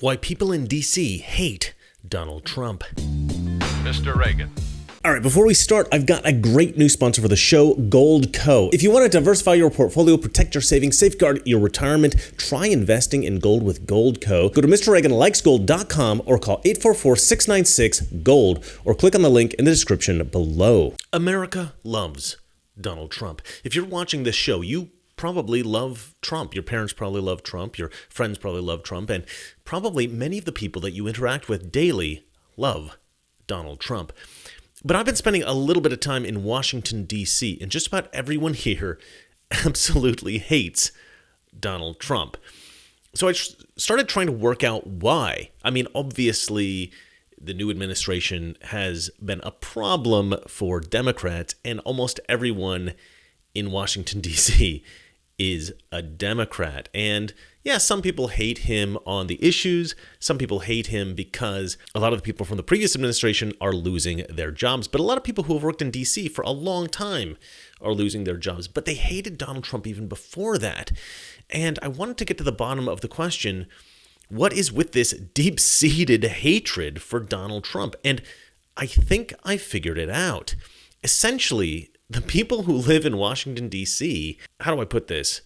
Why people in DC hate Donald Trump. Mr. Reagan. All right, before we start, I've got a great new sponsor for the show, Gold Co. If you want to diversify your portfolio, protect your savings, safeguard your retirement, try investing in gold with Gold Co. Go to MrReaganLikesGold.com or call 844-696-GOLD or click on the link in the description below. America loves Donald Trump. If you're watching this show, you probably love Trump. Your parents probably love Trump. Your friends probably love Trump. And probably many of the people that you interact with daily love Donald Trump. But I've been spending a little bit of time in Washington, D.C., and just about everyone here absolutely hates Donald Trump. So I started trying to work out why. I mean, obviously, the new administration has been a problem for Democrats, and almost everyone in Washington, D.C. is a Democrat. And yeah, some people hate him on the issues. Some people hate him because a lot of the people from the previous administration are losing their jobs. But a lot of people who have worked in D.C. for a long time are losing their jobs. But they hated Donald Trump even before that. And I wanted to get to the bottom of the question, what is with this deep-seated hatred for Donald Trump? And I think I figured it out. Essentially, the people who live in Washington, D.C., how do I put this?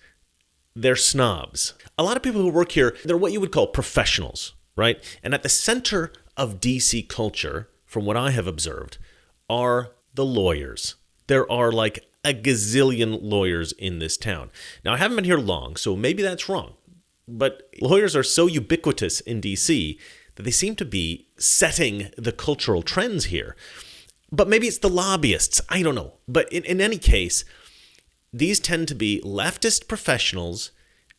They're snobs. A lot of people who work here, they're what you would call professionals, right? And at the center of DC culture, from what I have observed, are the lawyers. There are like a gazillion lawyers in this town. Now, I haven't been here long, so maybe that's wrong. But lawyers are so ubiquitous in DC that they seem to be setting the cultural trends here. But maybe it's the lobbyists. I don't know. But in any case, these tend to be leftist professionals,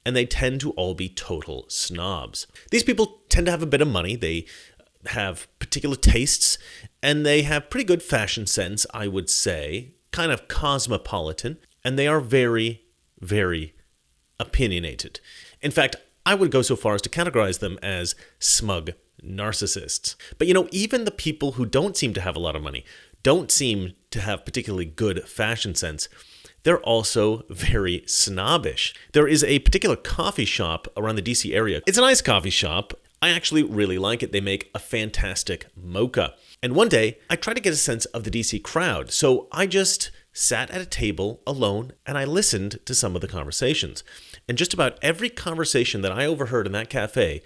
and they tend to all be total snobs. These people tend to have a bit of money. They have particular tastes, and they have pretty good fashion sense, I would say, kind of cosmopolitan, and they are very, very opinionated. In fact, I would go so far as to categorize them as smug narcissists. But even the people who don't seem to have a lot of money, don't seem to have particularly good fashion sense, they're also very snobbish. There is a particular coffee shop around the DC area. It's a nice coffee shop. I actually really like it. They make a fantastic mocha. And one day, I tried to get a sense of the DC crowd. So I just sat at a table alone and I listened to some of the conversations. And just about every conversation that I overheard in that cafe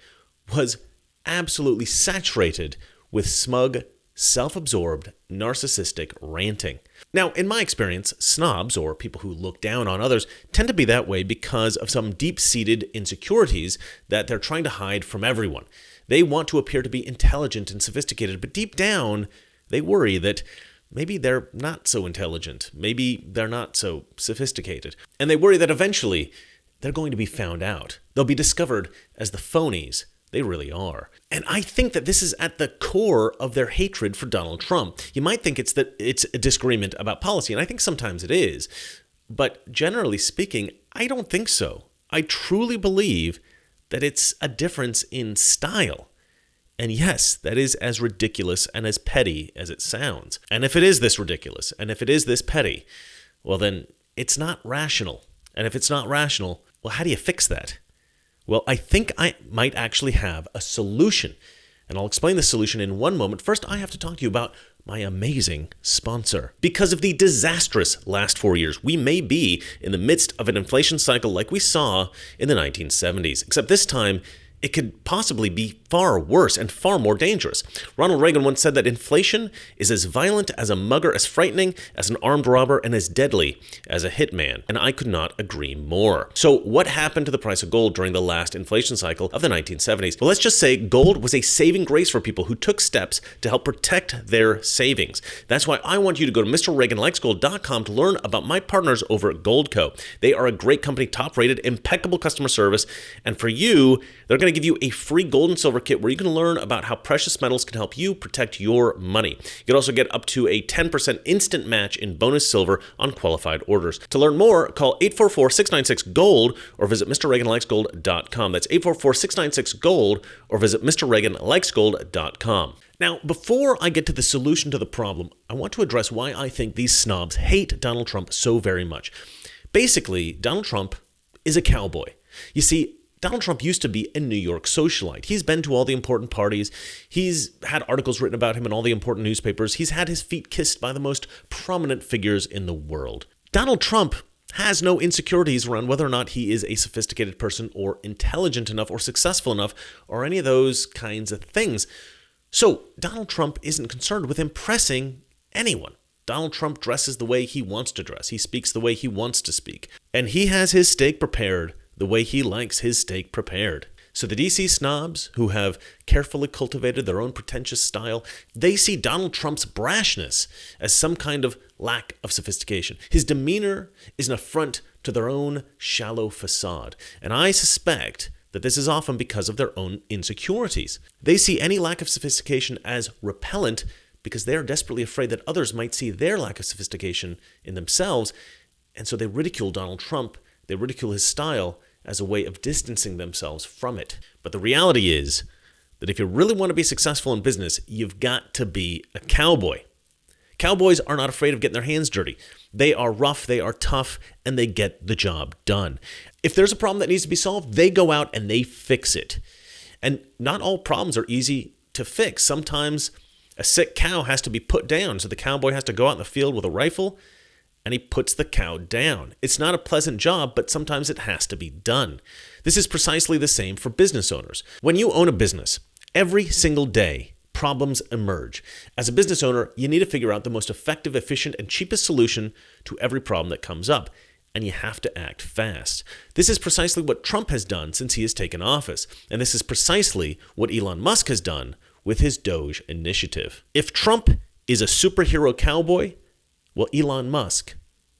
was absolutely saturated with smug, self-absorbed, narcissistic ranting. Now, in my experience, snobs, or people who look down on others, tend to be that way because of some deep-seated insecurities that they're trying to hide from everyone. They want to appear to be intelligent and sophisticated, but deep down, they worry that maybe they're not so intelligent, maybe they're not so sophisticated, and they worry that eventually they're going to be found out. They'll be discovered as the phonies they really are. And I think that this is at the core of their hatred for Donald Trump. You might think it's a disagreement about policy, and I think sometimes it is. But generally speaking, I don't think so. I truly believe that it's a difference in style. And yes, that is as ridiculous and as petty as it sounds. And if it is this ridiculous, and if it is this petty, well then, it's not rational. And if it's not rational, well, how do you fix that? Well, I think I might actually have a solution, and I'll explain the solution in one moment. First, I have to talk to you about my amazing sponsor. Because of the disastrous last 4 years, we may be in the midst of an inflation cycle like we saw in the 1970s, except this time, it could possibly be far worse and far more dangerous. Ronald Reagan once said that inflation is as violent as a mugger, as frightening as an armed robber, and as deadly as a hitman. And I could not agree more. So what happened to the price of gold during the last inflation cycle of the 1970s? Well, let's just say gold was a saving grace for people who took steps to help protect their savings. That's why I want you to go to MrReaganLikesGold.com to learn about my partners over at Gold Co. They are a great company, top-rated, impeccable customer service, and for you, they're going to give you a free gold and silver kit where you can learn about how precious metals can help you protect your money. You can also get up to a 10% instant match in bonus silver on qualified orders. To learn more, call 844-696-GOLD or visit MrReaganLikesGold.com. That's 844-696-GOLD or visit MrReaganLikesGold.com. Now, before I get to the solution to the problem, I want to address why I think these snobs hate Donald Trump so very much. Basically, Donald Trump is a cowboy. You see, Donald Trump used to be a New York socialite. He's been to all the important parties. He's had articles written about him in all the important newspapers. He's had his feet kissed by the most prominent figures in the world. Donald Trump has no insecurities around whether or not he is a sophisticated person or intelligent enough or successful enough or any of those kinds of things. So Donald Trump isn't concerned with impressing anyone. Donald Trump dresses the way he wants to dress. He speaks the way he wants to speak. And he has his steak prepared the way he likes his steak prepared. So the DC snobs, who have carefully cultivated their own pretentious style, they see Donald Trump's brashness as some kind of lack of sophistication. His demeanor is an affront to their own shallow facade. And I suspect that this is often because of their own insecurities. They see any lack of sophistication as repellent because they are desperately afraid that others might see their lack of sophistication in themselves. And so they ridicule Donald Trump, they ridicule his style as a way of distancing themselves from it. But the reality is that if you really want to be successful in business, you've got to be a cowboy. Cowboys are not afraid of getting their hands dirty. They are rough, they are tough, and they get the job done. If there's a problem that needs to be solved, they go out and they fix it. And not all problems are easy to fix. Sometimes a sick cow has to be put down, so the cowboy has to go out in the field with a rifle and he puts the cow down. It's not a pleasant job, but sometimes it has to be done. This is precisely the same for business owners. When you own a business, every single day, problems emerge. As a business owner, you need to figure out the most effective, efficient, and cheapest solution to every problem that comes up. And you have to act fast. This is precisely what Trump has done since he has taken office. And this is precisely what Elon Musk has done with his Doge initiative. If Trump is a superhero cowboy, well, Elon Musk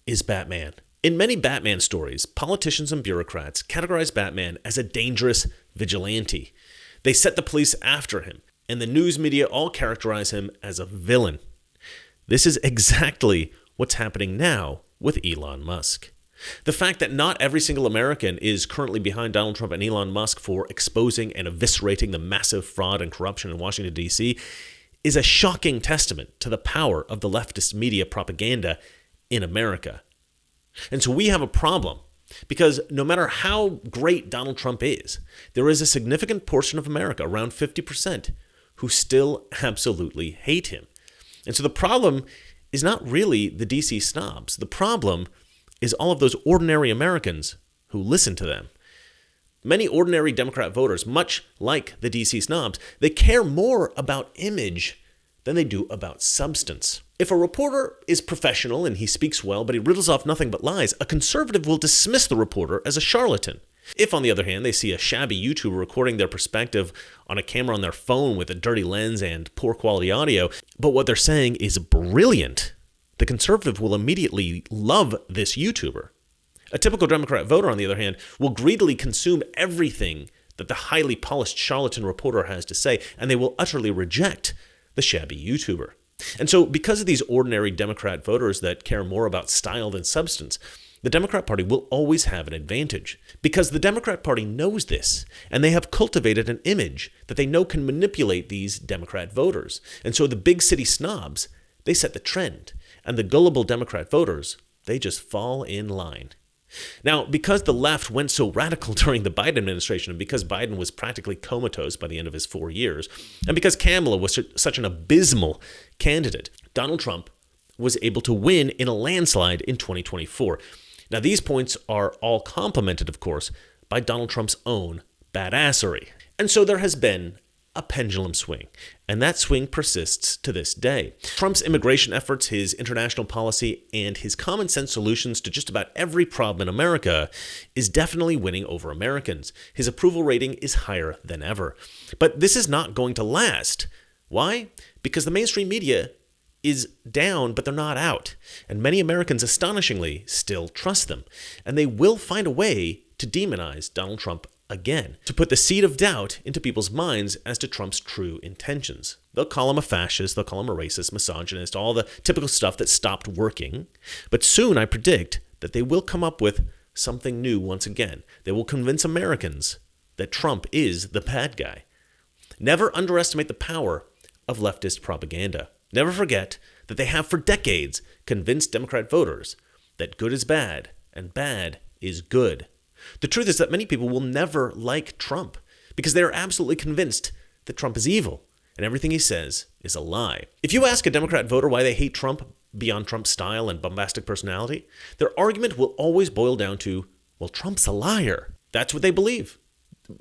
is Batman. In many Batman stories, politicians and bureaucrats categorize Batman as a dangerous vigilante. They set the police after him, and the news media all characterize him as a villain. This is exactly what's happening now with Elon Musk. The fact that not every single American is currently behind Donald Trump and Elon Musk for exposing and eviscerating the massive fraud and corruption in Washington, D.C., is a shocking testament to the power of the leftist media propaganda in America. And so we have a problem because no matter how great Donald Trump is, there is a significant portion of America, around 50%, who still absolutely hate him. And so the problem is not really the DC snobs. The problem is all of those ordinary Americans who listen to them. Many ordinary Democrat voters, much like the DC snobs, they care more about image than they do about substance. If a reporter is professional and he speaks well, but he riddles off nothing but lies, a conservative will dismiss the reporter as a charlatan. If, on the other hand, they see a shabby YouTuber recording their perspective on a camera on their phone with a dirty lens and poor quality audio, but what they're saying is brilliant, the conservative will immediately love this YouTuber. A typical Democrat voter, on the other hand, will greedily consume everything that the highly polished charlatan reporter has to say, and they will utterly reject the shabby YouTuber. And so, because of these ordinary Democrat voters that care more about style than substance, the Democrat Party will always have an advantage. Because the Democrat Party knows this, and they have cultivated an image that they know can manipulate these Democrat voters. And so the big city snobs, they set the trend, and the gullible Democrat voters, they just fall in line. Now, because the left went so radical during the Biden administration, and because Biden was practically comatose by the end of his 4 years, and because Kamala was such an abysmal candidate, Donald Trump was able to win in a landslide in 2024. Now, these points are all complemented, of course, by Donald Trump's own badassery. And so there has been a pendulum swing, and that swing persists to this day. Trump's immigration efforts, his international policy, and his common sense solutions to just about every problem in America is definitely winning over Americans. His approval rating is higher than ever. But this is not going to last. Why? Because the mainstream media is down, but they're not out. And many Americans, astonishingly, still trust them. And they will find a way to demonize Donald Trump again, to put the seed of doubt into people's minds as to Trump's true intentions. They'll call him a fascist, they'll call him a racist, misogynist, all the typical stuff that stopped working. But soon I predict that they will come up with something new once again. They will convince Americans that Trump is the bad guy. Never underestimate the power of leftist propaganda. Never forget that they have for decades convinced Democrat voters that good is bad and bad is good. The truth is that many people will never like Trump because they are absolutely convinced that Trump is evil and everything he says is a lie. If you ask a Democrat voter why they hate Trump beyond Trump's style and bombastic personality, their argument will always boil down to, well, Trump's a liar. That's what they believe.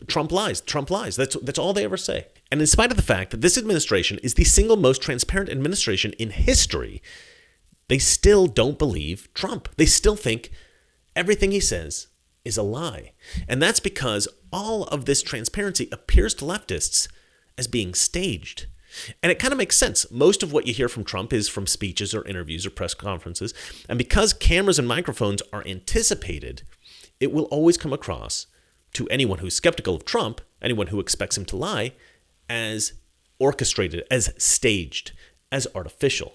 Trump lies. Trump lies. That's all they ever say. And in spite of the fact that this administration is the single most transparent administration in history, they still don't believe Trump. They still think everything he says is a lie. And that's because all of this transparency appears to leftists as being staged. And it kind of makes sense. Most of what you hear from Trump is from speeches or interviews or press conferences. And because cameras and microphones are anticipated, it will always come across to anyone who's skeptical of Trump, anyone who expects him to lie, as orchestrated, as staged, as artificial.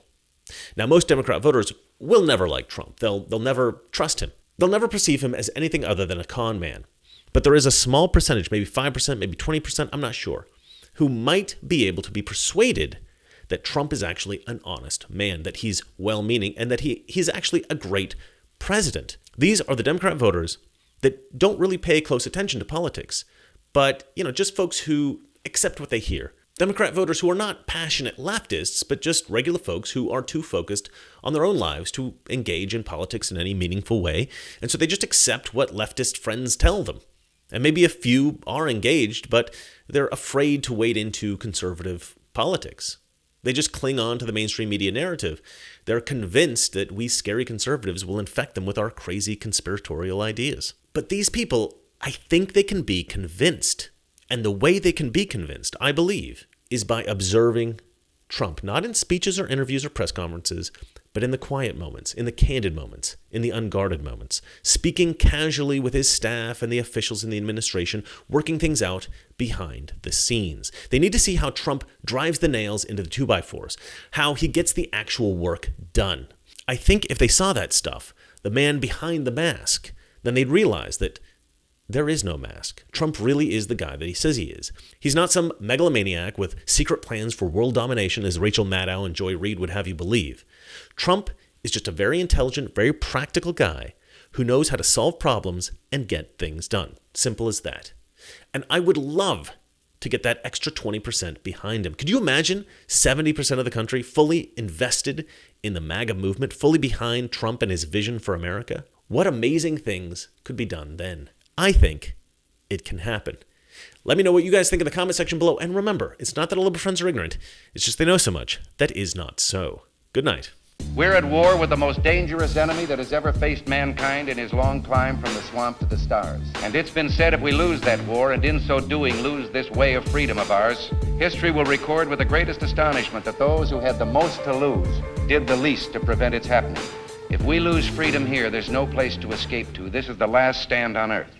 Now, most Democrat voters will never like Trump. They'll never trust him. They'll never perceive him as anything other than a con man. But there is a small percentage, maybe 5%, maybe 20%, I'm not sure, who might be able to be persuaded that Trump is actually an honest man, that he's well-meaning, and that he's actually a great president. These are the Democrat voters that don't really pay close attention to politics, but, just folks who accept what they hear. Democrat voters who are not passionate leftists, but just regular folks who are too focused on their own lives to engage in politics in any meaningful way, and so they just accept what leftist friends tell them. And maybe a few are engaged, but they're afraid to wade into conservative politics. They just cling on to the mainstream media narrative. They're convinced that we scary conservatives will infect them with our crazy conspiratorial ideas. But these people, I think they can be convinced. And the way they can be convinced, I believe, is by observing Trump, not in speeches or interviews or press conferences, but in the quiet moments, in the candid moments, in the unguarded moments, speaking casually with his staff and the officials in the administration, working things out behind the scenes. They need to see how Trump drives the nails into the 2x4s, how he gets the actual work done. I think if they saw that stuff, the man behind the mask, then they'd realize that there is no mask. Trump really is the guy that he says he is. He's not some megalomaniac with secret plans for world domination, as Rachel Maddow and Joy Reid would have you believe. Trump is just a very intelligent, very practical guy who knows how to solve problems and get things done. Simple as that. And I would love to get that extra 20% behind him. Could you imagine 70% of the country fully invested in the MAGA movement, fully behind Trump and his vision for America? What amazing things could be done then? I think it can happen. Let me know what you guys think in the comment section below. And remember, it's not that all liberal friends are ignorant. It's just they know so much. That is not so. Good night. We're at war with the most dangerous enemy that has ever faced mankind in his long climb from the swamp to the stars. And it's been said if we lose that war, and in so doing lose this way of freedom of ours, history will record with the greatest astonishment that those who had the most to lose did the least to prevent its happening. If we lose freedom here, there's no place to escape to. This is the last stand on earth.